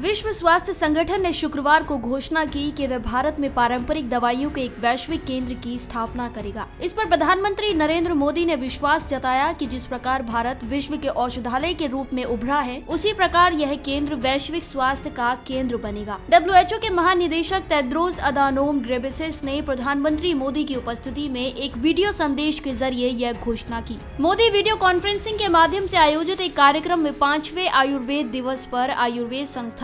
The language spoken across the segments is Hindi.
विश्व स्वास्थ्य संगठन ने शुक्रवार को घोषणा की कि वह भारत में पारंपरिक दवाइयों के एक वैश्विक केंद्र की स्थापना करेगा। इस पर प्रधानमंत्री नरेंद्र मोदी ने विश्वास जताया कि जिस प्रकार भारत विश्व के औषधालय के रूप में उभरा है, उसी प्रकार यह केंद्र वैश्विक स्वास्थ्य का केंद्र बनेगा। WHO के महानिदेशक टेड्रोस अधानोम घेब्रेयेसस ने प्रधानमंत्री मोदी की उपस्थिति में एक वीडियो संदेश के जरिए यह घोषणा की। मोदी वीडियो कॉन्फ्रेंसिंग के माध्यम से आयोजित एक कार्यक्रम में 5वें आयुर्वेद दिवस पर आयुर्वेद संस्थानों,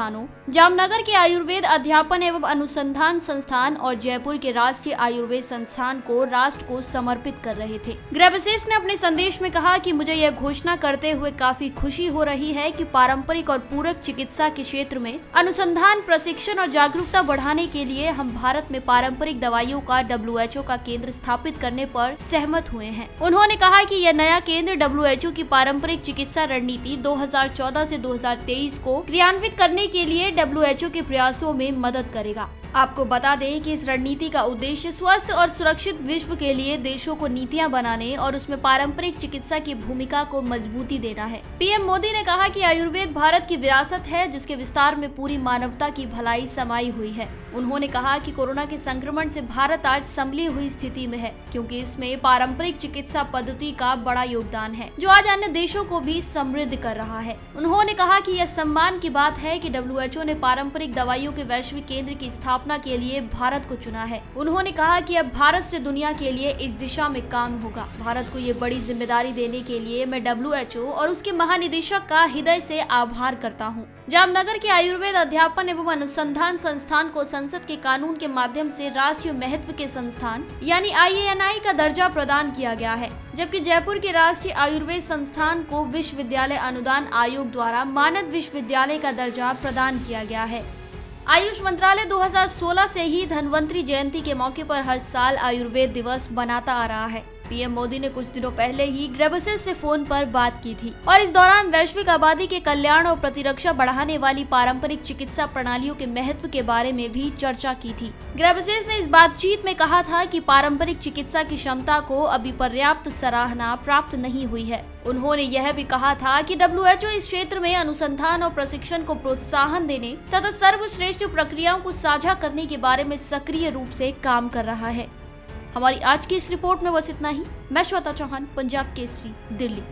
जामनगर के आयुर्वेद अध्यापन एवं अनुसंधान संस्थान और जयपुर के राष्ट्रीय आयुर्वेद संस्थान को राष्ट्र को समर्पित कर रहे थे। घेब्रेयेसस ने अपने संदेश में कहा कि मुझे यह घोषणा करते हुए काफी खुशी हो रही है कि पारंपरिक और पूरक चिकित्सा के क्षेत्र में अनुसंधान, प्रशिक्षण और जागरूकता बढ़ाने के लिए हम भारत में पारंपरिक दवाइयों का WHO का केंद्र स्थापित करने पर सहमत हुए हैं। उन्होंने कहा कि यह नया केंद्र WHO की पारंपरिक चिकित्सा रणनीति 2014 से 2023 को क्रियान्वित करने के लिए WHO के प्रयासों में मदद करेगा। आपको बता दें कि इस रणनीति का उद्देश्य स्वस्थ और सुरक्षित विश्व के लिए देशों को नीतियां बनाने और उसमें पारंपरिक चिकित्सा की भूमिका को मजबूती देना है। पीएम मोदी ने कहा कि आयुर्वेद भारत की विरासत है, जिसके विस्तार में पूरी मानवता की भलाई समाई हुई है। उन्होंने कहा कि कोरोना के संक्रमण से भारत आज संभली हुई स्थिति में है, क्योंकि इसमें पारंपरिक चिकित्सा पद्धति का बड़ा योगदान है, जो आज अन्य देशों को भी समृद्ध कर रहा है। उन्होंने कहा कि यह सम्मान की बात है कि WHO ने पारंपरिक दवाइयों के वैश्विक केंद्र की स्थापना के लिए भारत को चुना है। उन्होंने कहा कि अब भारत से दुनिया के लिए इस दिशा में काम होगा। भारत को ये बड़ी जिम्मेदारी देने के लिए मैं WHO और उसके महानिदेशक का हृदय से आभार करता हूँ। जामनगर के आयुर्वेद अध्यापन एवं अनुसंधान संस्थान को संसद के कानून के माध्यम से राष्ट्रीय महत्व के संस्थान यानी IANI का दर्जा प्रदान किया गया है, जबकि जयपुर के राष्ट्रीय आयुर्वेद संस्थान को विश्वविद्यालय अनुदान आयोग द्वारा मानद विश्वविद्यालय का दर्जा प्रदान किया गया है। आयुष मंत्रालय 2016 से ही धन्वंतरी जयंती के मौके पर हर साल आयुर्वेद दिवस मनाता आ रहा है। पीएम मोदी ने कुछ दिनों पहले ही घेब्रेयेसस से फोन पर बात की थी और इस दौरान वैश्विक आबादी के कल्याण और प्रतिरक्षा बढ़ाने वाली पारंपरिक चिकित्सा प्रणालियों के महत्व के बारे में भी चर्चा की थी। घेब्रेयेसस ने इस बातचीत में कहा था कि पारंपरिक चिकित्सा की क्षमता को अभी पर्याप्त सराहना प्राप्त नहीं हुई है। उन्होंने यह भी कहा था कि WHO इस क्षेत्र में अनुसंधान और प्रशिक्षण को प्रोत्साहन देने तथा सर्वश्रेष्ठ प्रक्रियाओं को साझा करने के बारे में सक्रिय रूप से काम कर रहा है। हमारी आज की इस रिपोर्ट में बस इतना ही। मैं श्वेता चौहान, पंजाब केसरी, दिल्ली।